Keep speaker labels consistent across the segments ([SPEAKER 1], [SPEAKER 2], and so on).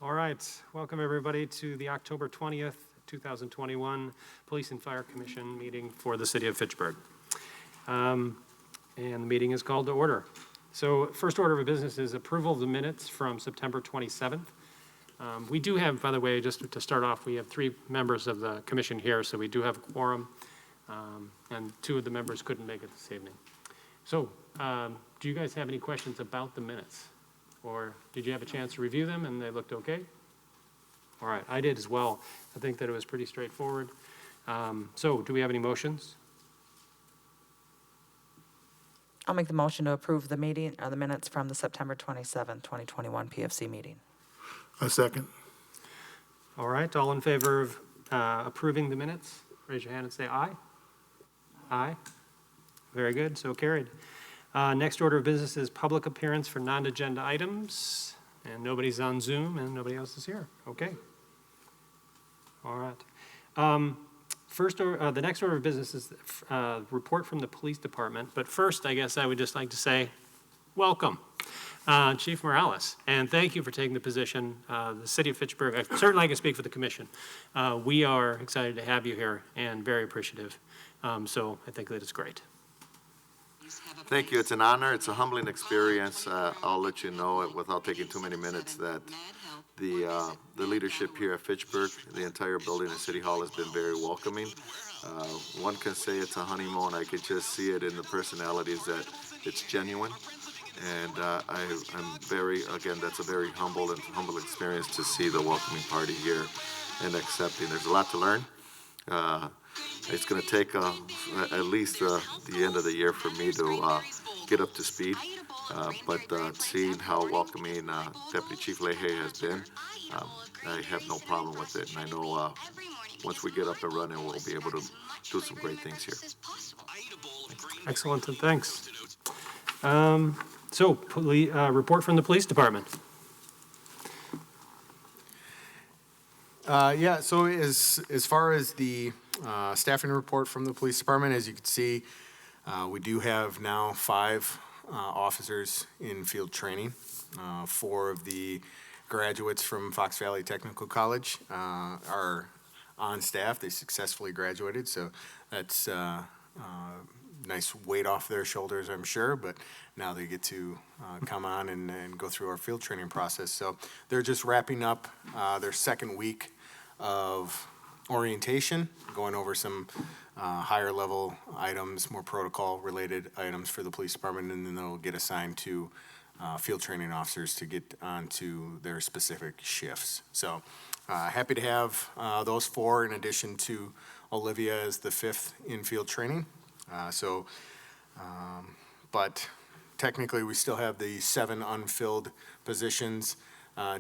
[SPEAKER 1] All right, welcome everybody to the October 20th, 2021 Police and Fire Commission meeting for the City of Fitchburg. And the meeting is called to order. So first order of business is approval of the minutes from September 27th. We do have, by the way, just to start off, we have 3 members of the commission here, so we do have a quorum, and 2 of the members couldn't make it this evening. So do you guys have any questions about the minutes? Or did you have a chance to review them and they looked okay? All right, I did as well. I think that it was pretty straightforward. So do we have any motions?
[SPEAKER 2] I'll make the motion to approve the meeting, or the minutes from the September 27, 2021 PFC meeting.
[SPEAKER 3] A second.
[SPEAKER 1] All right, all in favor of approving the minutes? Raise your hand and say aye. Aye. Very good, so carried. Next order of business is public appearance for non-agenda items. And nobody's on Zoom and nobody else is here. Okay. All right. The next order of business is report from the police department. But first, I guess I would just like to say, welcome, Chief Morales. And thank you for taking the position. The City of Fitchburg, certainly I can speak for the commission. We are excited to have you here and very appreciative. So I think that it's great.
[SPEAKER 4] Thank you. It's an honor. It's a humbling experience. I'll let you know without taking too many minutes that the leadership here at Fitchburg, the entire building at City Hall has been very welcoming. One can say it's a honeymoon. I could just see it in the personalities that it's genuine. And I'm very, again, that's a very humble experience to see the welcoming party here and accepting. There's a lot to learn. It's going to take at least the end of the year for me to get up to speed. But seeing how welcoming Deputy Chief Leahy has been, I have no problem with it. And I know once we get up and running, we'll be able to do some great things here.
[SPEAKER 1] Excellent, and thanks. So, report from the police department.
[SPEAKER 5] Yeah, so as far as the staffing report from the police department, as you can see, we do have now 5 officers in field training. 4 of the graduates from Fox Valley Technical College are on staff. They successfully graduated, so that's nice weight off their shoulders, I'm sure, but now they get to come on and go through our field training process. So they're just wrapping up their second week of orientation, going over some higher level items, more protocol related items for the police department, and then they'll get assigned to field training officers to get onto their specific shifts. So happy to have those 4 in addition to Olivia as the 5th in field training. But technically we still have the 7 unfilled positions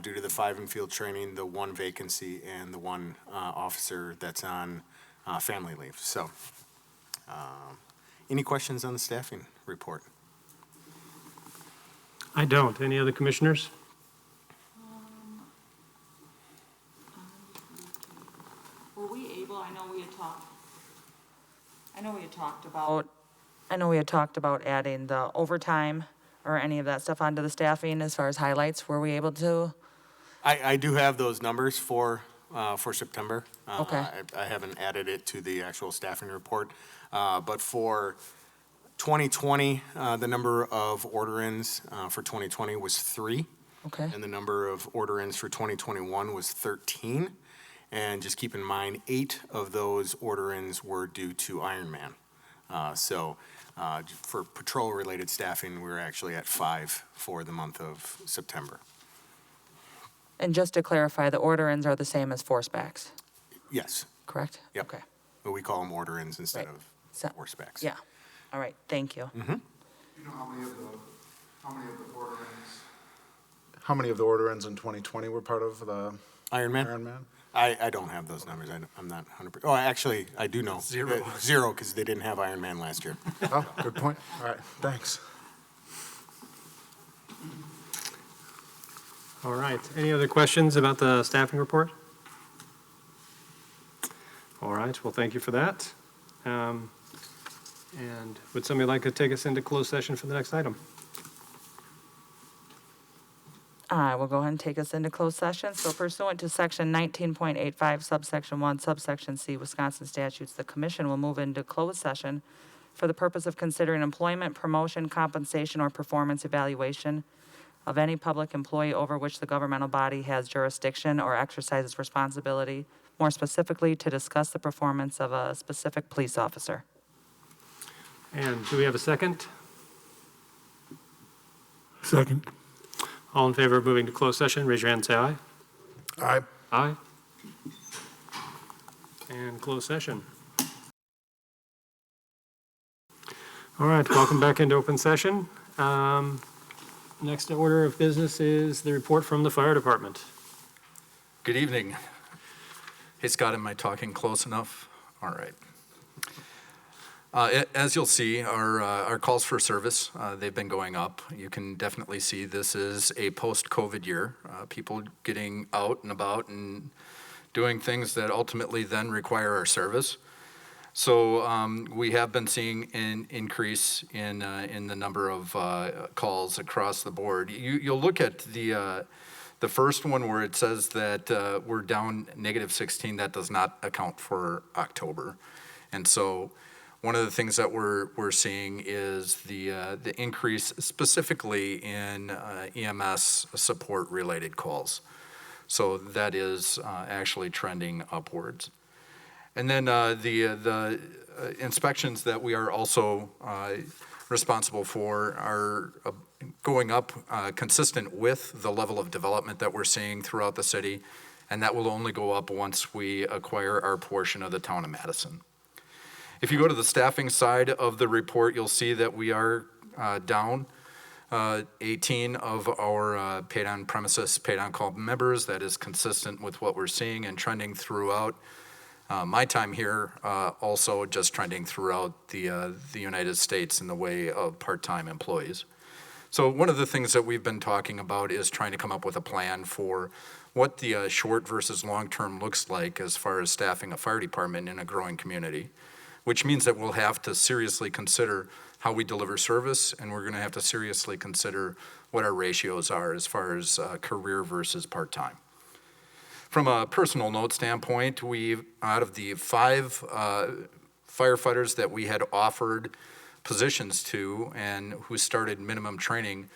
[SPEAKER 5] due to the 5 in field training, the 1 vacancy, and the 1 officer that's on family leave. So, any questions on the staffing report?
[SPEAKER 1] I don't. Any other commissioners?
[SPEAKER 2] Were we able, I know we had talked about adding the overtime or any of that stuff onto the staffing as far as highlights. Were we able to?
[SPEAKER 5] I do have those numbers for September.
[SPEAKER 2] Okay.
[SPEAKER 5] I haven't added it to the actual staffing report. But for 2020, the number of order-ins for 2020 was 3.
[SPEAKER 2] Okay.
[SPEAKER 5] And the number of order-ins for 2021 was 13. And just keep in mind, 8 of those order-ins were due to Ironman. So for patrol-related staffing, we're actually at 5 for the month of September.
[SPEAKER 2] And just to clarify, the order-ins are the same as force-backs,
[SPEAKER 5] Yes.
[SPEAKER 2] correct?
[SPEAKER 5] Yep.
[SPEAKER 2] Okay.
[SPEAKER 5] But we call them order-ins instead
[SPEAKER 2] Right.
[SPEAKER 5] of
[SPEAKER 2] So-
[SPEAKER 5] force backs.
[SPEAKER 2] Yeah. All right, thank you.
[SPEAKER 3] You know how many of the order-ins in 2020 were part of the
[SPEAKER 5] Ironman?
[SPEAKER 3] Ironman?
[SPEAKER 5] I don't have those numbers. I'm not 100%. Oh, actually, I do know.
[SPEAKER 1] 0.
[SPEAKER 5] 0, because they didn't have Ironman last year.
[SPEAKER 3] Oh, good point. All right, thanks.
[SPEAKER 1] All right. Any other questions about the staffing report? All right. Well, thank you for that. And would somebody like to take us into closed session for the next item?
[SPEAKER 2] All right, we'll go ahead and take us into closed session. So pursuant to section 19.85 subsection 1 subsection C Wisconsin statutes, the commission will move into closed session for the purpose of considering employment, promotion, compensation, or performance evaluation of any public employee over which the governmental body has jurisdiction or exercises responsibility, more specifically to discuss the performance of a specific police officer.
[SPEAKER 1] And do we have a second?
[SPEAKER 6] Second.
[SPEAKER 1] All in favor of moving to closed session, raise your hand and say aye.
[SPEAKER 3] Aye.
[SPEAKER 1] Aye. And closed session. All right, welcome back into open session. Next order of business is the report from the fire department.
[SPEAKER 7] Good evening. Hey, Scott, am I talking close enough? All right. As you'll see, our calls for service, they've been going up. You can definitely see this is a post-COVID year. People getting out and about and doing things that ultimately then require our service. So we have been seeing an increase in the number of calls across the board. You'll look at the first one where it says that we're down -16. That does not account for October, and so one of the things that we're seeing is the increase specifically in EMS support related calls. So that is actually trending upwards. And then the inspections that we are also responsible for are going up consistent with the level of development that we're seeing throughout the city, and that will only go up once we acquire our portion of the town of Madison. If you go to the staffing side of the report, you'll see that we are down 18 of our paid on premises, paid on call members. That is consistent with what we're seeing and trending throughout my time here, also just trending throughout the United States in the way of part-time employees. So one of the things that we've been talking about is trying to come up with a plan for what the short versus long-term looks like as far as staffing a fire department in a growing community, which means that we'll have to seriously consider how we deliver service, and we're gonna have to seriously consider what our ratios are as far as career versus part-time. From a personal note standpoint, out of the 5 firefighters that we had offered positions to and who started minimum training,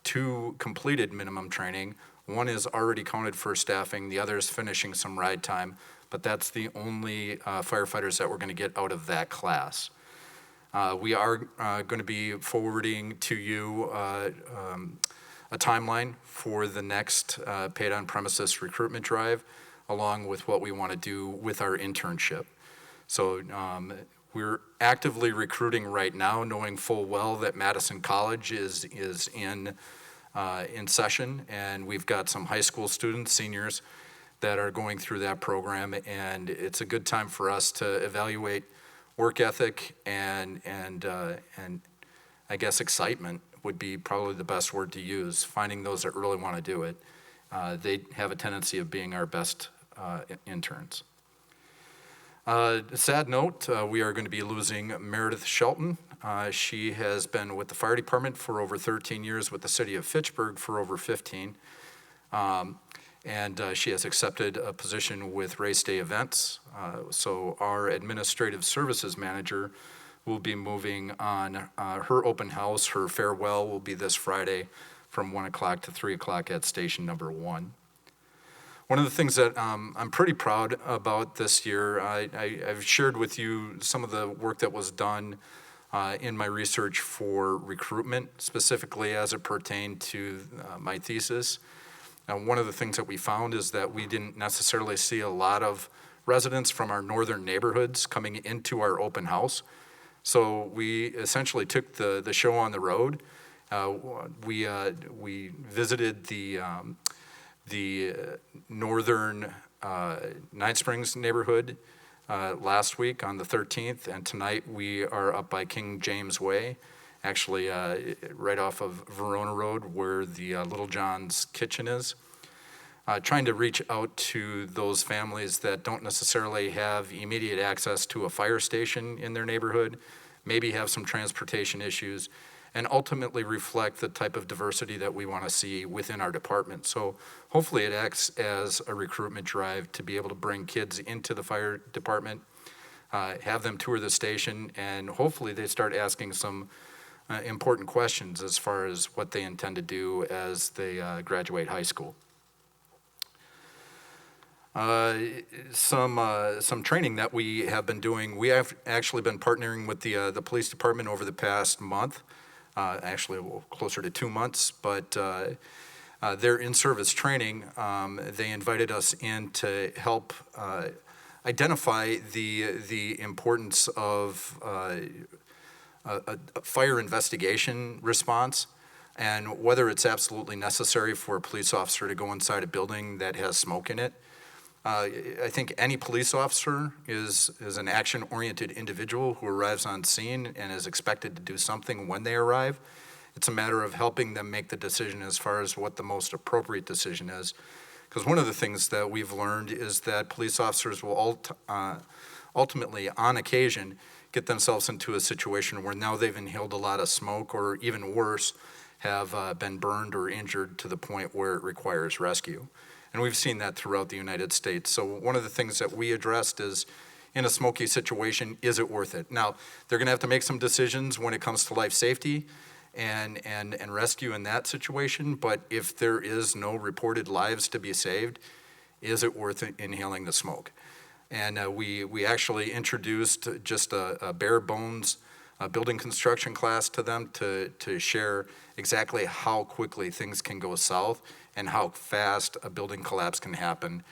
[SPEAKER 7] 2 completed minimum training. 1 is already counted for staffing, the other is finishing some ride time, but that's the only firefighters that we're gonna get out of that class. We are gonna be forwarding to you a timeline for the next paid on premises recruitment drive, along with what we wanna do with our internship. So we're actively recruiting right now, knowing full well that Madison College is in session, and we've got some high school students, seniors, that are going through that program, and it's a good time for us to evaluate work ethic and I guess excitement would be probably the best word to use, finding those that really want to do it. They have a tendency of being our best interns. Sad note, we are going to be losing Meredith Shelton. She has been with the fire department for over 13 years, with the city of Fitchburg for over 15. And she has accepted a position with Race Day Events. So our administrative services manager will be moving on her open house. Her farewell will be this Friday from 1 o'clock to 3 o'clock at station number 1. One of the things that I'm pretty proud about this year, I've shared with you some of the work that was done in my research for recruitment, specifically as it pertained to my thesis. One of the things that we found is that we didn't necessarily see a lot of residents from our northern neighborhoods coming into our open house. So we essentially took the show on the road. We visited the northern Night Springs neighborhood last week on the 13th, and tonight we are up by King James Way, actually right off of Verona Road where the Little John's Kitchen is. Trying to reach out to those families that don't necessarily have immediate access to a fire station in their neighborhood, maybe have some transportation issues, and ultimately reflect the type of diversity that we want to see within our department. So hopefully it acts as a recruitment drive to be able to bring kids into the fire department, have them tour the station, and hopefully they start asking some important questions as far as what they intend to do as they graduate high school. Some training that we have been doing. We have actually been partnering with the police department over the past month, actually closer to 2 months, but their in-service training, they invited us in to help identify the importance of a fire investigation response and whether it's absolutely necessary for a police officer to go inside a building that has smoke in it. I think any police officer is an action-oriented individual who arrives on scene and is expected to do something when they arrive. It's a matter of helping them make the decision as far as what the most appropriate decision is. Because one of the things that we've learned is that police officers will ultimately, on occasion, get themselves into a situation where now they've inhaled a lot of smoke, or even worse, have been burned or injured to the point where it requires rescue. And we've seen that throughout the United States. So one of the things that we addressed is, in a smoky situation, is it worth it? Now, they're gonna have to make some decisions when it comes to life safety and rescue in that situation, but if there is no reported lives to be saved, is it worth inhaling the smoke? And we actually introduced just a bare bones building construction class to them to share exactly how quickly things can go south and how fast a building collapse can happen.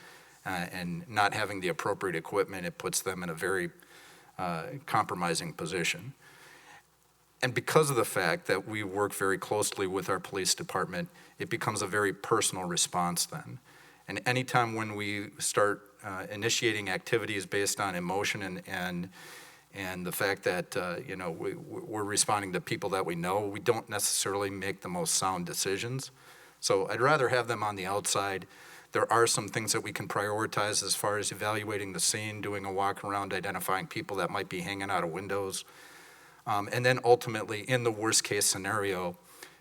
[SPEAKER 7] And not having the appropriate equipment, it puts them in a very compromising position. And because of the fact that we work very closely with our police department, it becomes a very personal response then. And anytime when we start initiating activities based on emotion and the fact that we're responding to people that we know, we don't necessarily make the most sound decisions. So I'd rather have them on the outside. There are some things that we can prioritize as far as evaluating the scene, doing a walk around, identifying people that might be hanging out of windows. And then ultimately, in the worst case scenario,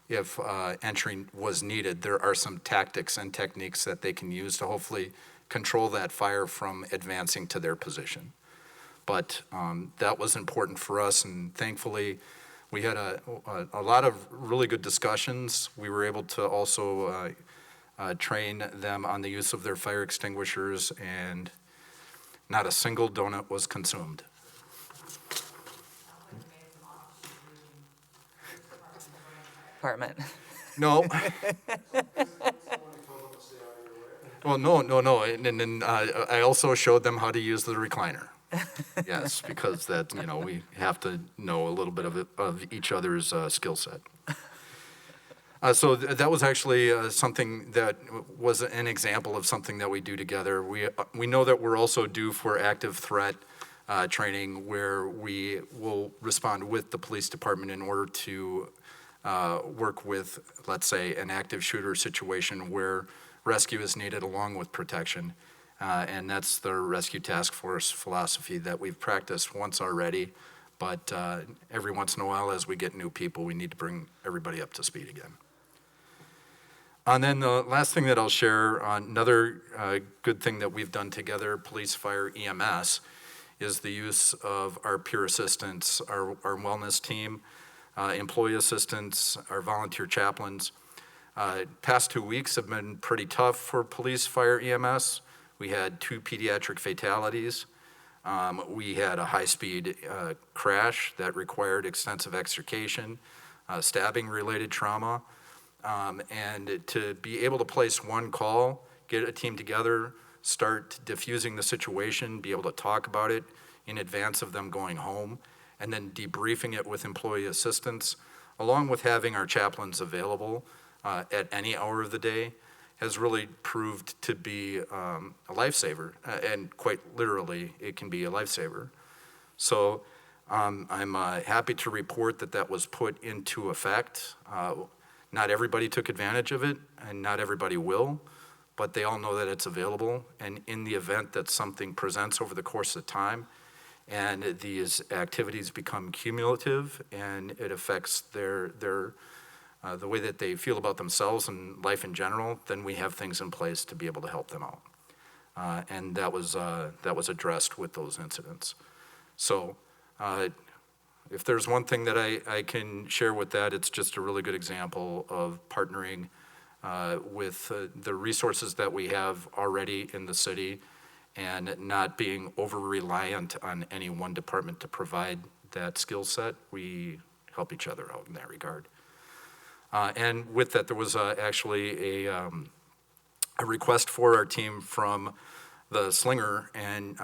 [SPEAKER 7] if entry was needed, there are some tactics and techniques that they can use to hopefully control that fire from advancing to their position. But that was important for us, and thankfully, we had a lot of really good discussions. We were able to also train them on the use of their fire extinguishers, and not a single donut was consumed.
[SPEAKER 2] Department.
[SPEAKER 7] No. Well, no. And then I also showed them how to use the recliner. Yes, because that, we have to know a little bit of each other's skill set. So that was actually something that was an example of something that we do together. We know that we're also due for active threat training, where we will respond with the police department in order to work with, let's say, an active shooter situation where rescue is needed along with protection. And that's the rescue task force philosophy that we've practiced once already. But every once in a while, as we get new people, we need to bring everybody up to speed again. And then the last thing that I'll share, another good thing that we've done together, police, fire, EMS, is the use of our peer assistants, our wellness team, employee assistants, our volunteer chaplains. Past 2 weeks have been pretty tough for police, fire, EMS. We had 2 pediatric fatalities. We had a high-speed crash that required extensive extrication, stabbing-related trauma. And to be able to place one call, get a team together, start diffusing the situation, be able to talk about it in advance of them going home, and then debriefing it with employee assistance, along with having our chaplains available at any hour of the day, has really proved to be a lifesaver. And quite literally, it can be a lifesaver. So I'm happy to report that that was put into effect. Not everybody took advantage of it, and not everybody will, but they all know that it's available. And in the event that something presents over the course of time, And these activities become cumulative, and it affects the way that they feel about themselves and life in general, then we have things in place to be able to help them out. And that was addressed with those incidents. So if there's one thing that I can share with that, it's just a really good example of partnering with the resources that we have already in the city and not being over-reliant on any one department to provide that skill set. We help each other out in that regard. And with that, there was actually a request for our team from the Slinger and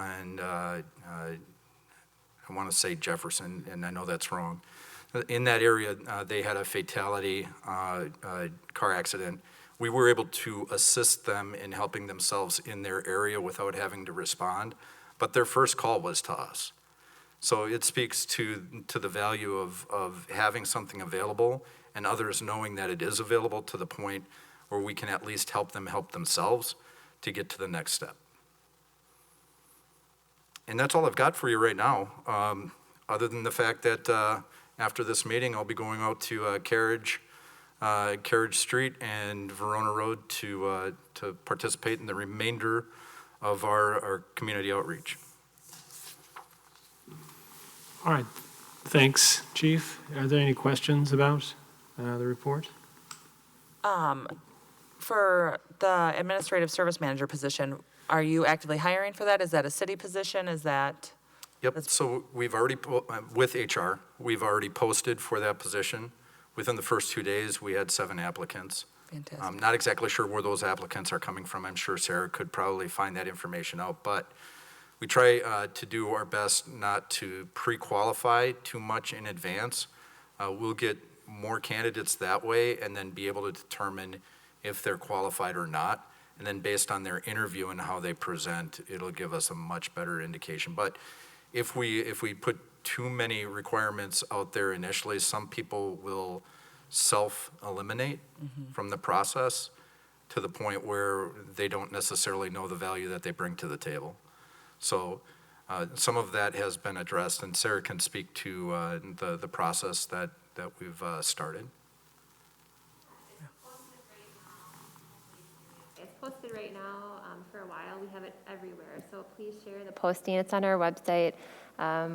[SPEAKER 7] I want to say Jefferson, and I know that's wrong. In that area, they had a fatality car accident. We were able to assist them in helping themselves in their area without having to respond, but their first call was to us. So it speaks to the value of having something available and others knowing that it is available to the point where we can at least help them help themselves to get to the next step. And that's all I've got for you right now, other than the fact that after this meeting, I'll be going out to Carriage Street and Verona Road to participate in the remainder of our community outreach.
[SPEAKER 1] All right, thanks, Chief. Are there any questions about the report?
[SPEAKER 2] For the administrative service manager position, are you actively hiring for that? Is that a city position? Is that?
[SPEAKER 7] Yep, so we've already, with HR, we've already posted for that position. Within the first 2 days, we had 7 applicants.
[SPEAKER 2] Fantastic.
[SPEAKER 7] I'm not exactly sure where those applicants are coming from. I'm sure Sarah could probably find that information out, but we try to do our best not to pre-qualify too much in advance. We'll get more candidates that way and then be able to determine if they're qualified or not. And then based on their interview and how they present, it'll give us a much better indication. But if we put too many requirements out there initially, some people will self-eliminate from the process to the point where they don't necessarily know the value that they bring to the table. So some of that has been addressed, and Sarah can speak to the process that we've started.
[SPEAKER 6] It's posted right now for a while. We have it everywhere, so please share the posting. It's on our website.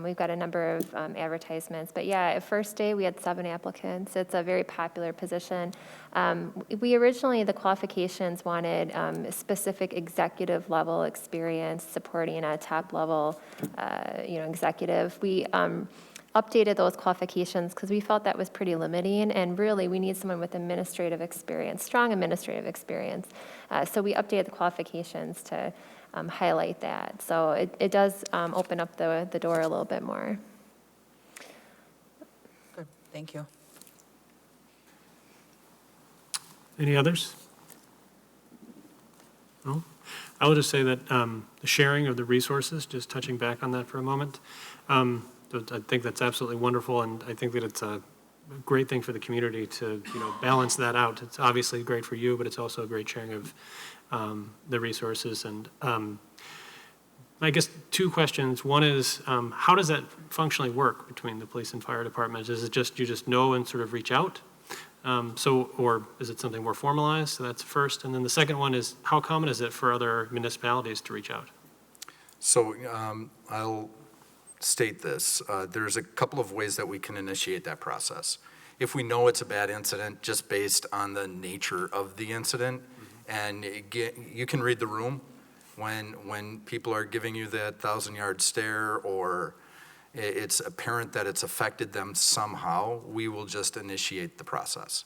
[SPEAKER 6] We've got a number of advertisements. But yeah, at first day, we had 7 applicants. It's a very popular position. We originally, the qualifications wanted specific executive level experience supporting a top level, executive. We updated those qualifications because we felt that was pretty limiting, and really we need someone with administrative experience, strong administrative experience. So we updated the qualifications to highlight that. So it does open up the door a little bit more.
[SPEAKER 2] Good, thank you.
[SPEAKER 1] Any others? No? I will just say that the sharing of the resources, just touching back on that for a moment, I think that's absolutely wonderful, and I think that it's a great thing for the community to, balance that out. It's obviously great for you, but it's also a great sharing of the resources. And I guess 2 questions. One is, how does that functionally work between the police and fire departments? Is it just, you just know and sort of reach out? Or is it something more formalized? So that's first. And then the second one is, how common is it for other municipalities to reach out?
[SPEAKER 7] So I'll state this. There's a couple of ways that we can initiate that process. If we know it's a bad incident, just based on the nature of the incident, and you can read the room when people are giving you that 1,000-yard stare, or it's apparent that it's affected them somehow, we will just initiate the process.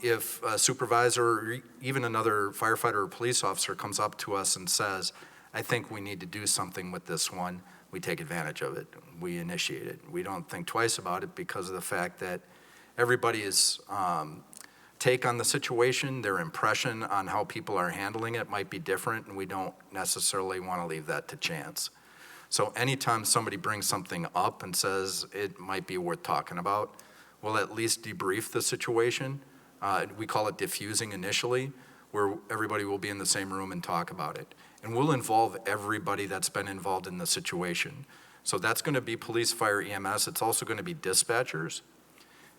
[SPEAKER 7] If a supervisor or even another firefighter or police officer comes up to us and says, I think we need to do something with this one, we take advantage of it. We initiate it. We don't think twice about it because of the fact that everybody's take on the situation, their impression on how people are handling it might be different, and we don't necessarily want to leave that to chance. So anytime somebody brings something up and says it might be worth talking about, we'll at least debrief the situation. We call it diffusing initially, where everybody will be in the same room and talk about it. And we'll involve everybody that's been involved in the situation. So that's going to be police, fire, EMS. It's also going to be dispatchers.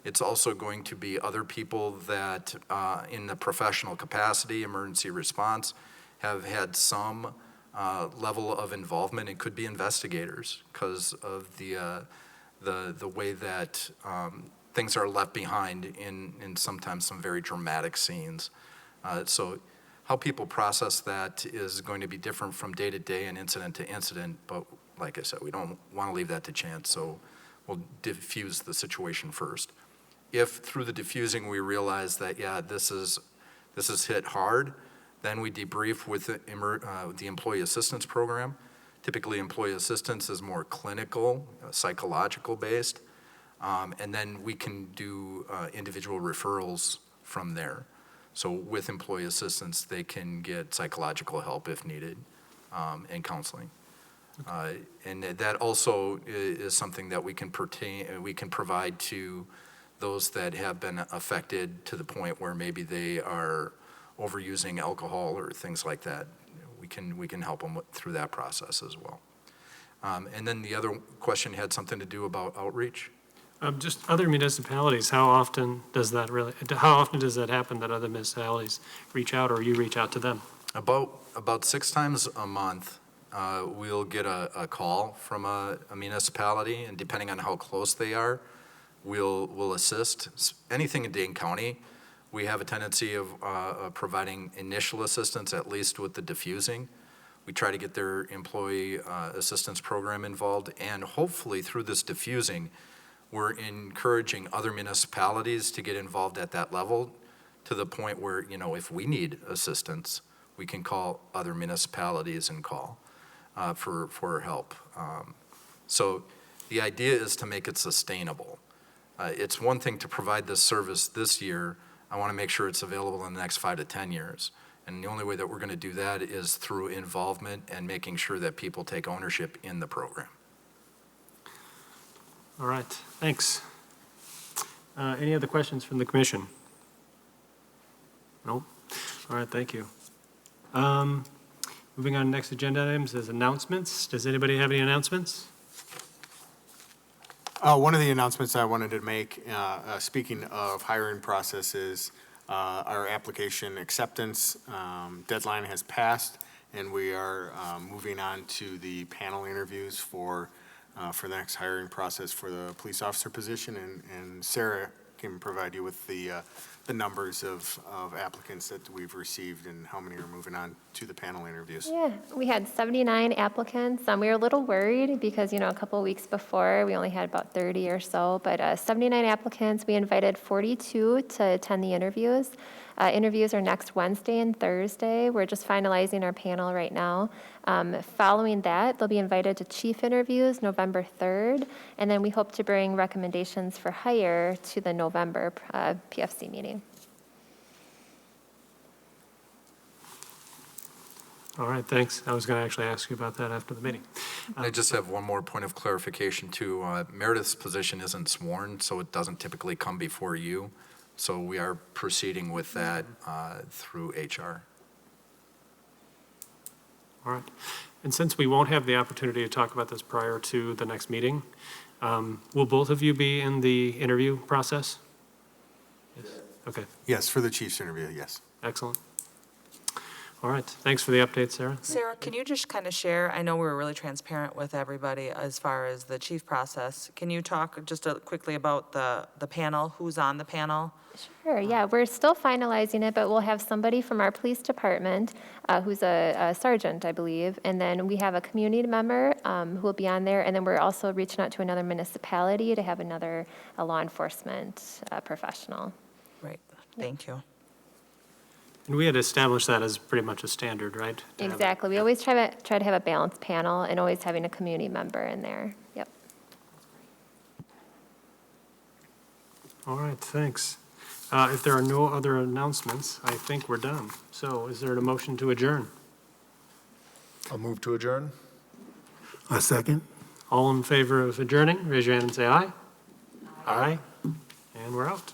[SPEAKER 7] It's also going to be other people that, in the professional capacity, emergency response, have had some level of involvement. It could be investigators because of the way that things are left behind in sometimes some very dramatic scenes. So how people process that is going to be different from day to day and incident to incident, but like I said, we don't want to leave that to chance, so we'll diffuse the situation first. If through the diffusing we realize that, yeah, this is hit hard, then we debrief with the employee assistance program. Typically, employee assistance is more clinical, psychological based, and then we can do individual referrals from there. So with employee assistance, they can get psychological help if needed, and counseling. And that also is something that we can provide to those that have been affected to the point where maybe they are overusing alcohol or things like that. We can help them through that process as well. And then the other question had something to do about outreach.
[SPEAKER 1] Just other municipalities, how often does that happen that other municipalities reach out or you reach out to them?
[SPEAKER 7] About 6 times a month, we'll get a call from a municipality, and depending on how close they are, we'll assist. Anything in Dane County, we have a tendency of providing initial assistance, at least with the diffusing. We try to get their employee assistance program involved, and hopefully through this diffusing, we're encouraging other municipalities to get involved at that level to the point where, if we need assistance, we can call other municipalities and call for help. So the idea is to make it sustainable. It's one thing to provide this service this year. I want to make sure it's available in the next 5 to 10 years. And the only way that we're going to do that is through involvement and making sure that people take ownership in the program.
[SPEAKER 1] All right, thanks. Any other questions from the commission? No? All right, thank you. Moving on to next agenda items is announcements. Does anybody have any announcements?
[SPEAKER 5] One of the announcements I wanted to make, speaking of hiring processes, our application acceptance deadline has passed, and we are moving on to the panel interviews for the next hiring process for the police officer position, and Sarah can provide you with the numbers of applicants that we've received and how many are moving on to the panel interviews.
[SPEAKER 6] Yeah, we had 79 applicants. We were a little worried because, a couple weeks before, we only had about 30 or so, but 79 applicants. We invited 42 to attend the interviews. Interviews are next Wednesday and Thursday. We're just finalizing our panel right now. Following that, they'll be invited to chief interviews November 3rd, and then we hope to bring recommendations for hire to the November PFC meeting.
[SPEAKER 1] All right, thanks. I was going to actually ask you about that after the meeting.
[SPEAKER 7] I just have one more point of clarification too. Meredith's position isn't sworn, so it doesn't typically come before you. So we are proceeding with that through HR.
[SPEAKER 1] All right. And since we won't have the opportunity to talk about this prior to the next meeting, will both of you be in the interview process? Yes. Okay,
[SPEAKER 5] Yes, for the chief's interview, yes.
[SPEAKER 1] excellent. All right, thanks for the update, Sarah.
[SPEAKER 2] Sarah, can you just kind of share, I know we were really transparent with everybody as far as the chief process. Can you talk just quickly about the panel, who's on the panel?
[SPEAKER 6] Sure, yeah, we're still finalizing it, but we'll have somebody from our police department who's a sergeant, I believe, and then we have a community member who will be on there, and then we're also reaching out to another municipality to have a law enforcement professional.
[SPEAKER 2] Great, thank you.
[SPEAKER 1] And we had established that as pretty much a standard, right? To have-
[SPEAKER 6] Exactly, we always try to have a balanced panel and always having a community member in there, yep.
[SPEAKER 1] All right, thanks. If there are no other announcements, I think we're done. So is there a motion to adjourn?
[SPEAKER 3] I'll move to adjourn.
[SPEAKER 8] A second.
[SPEAKER 1] All in favor of adjourning, raise your hand and say aye. Aye. And we're out.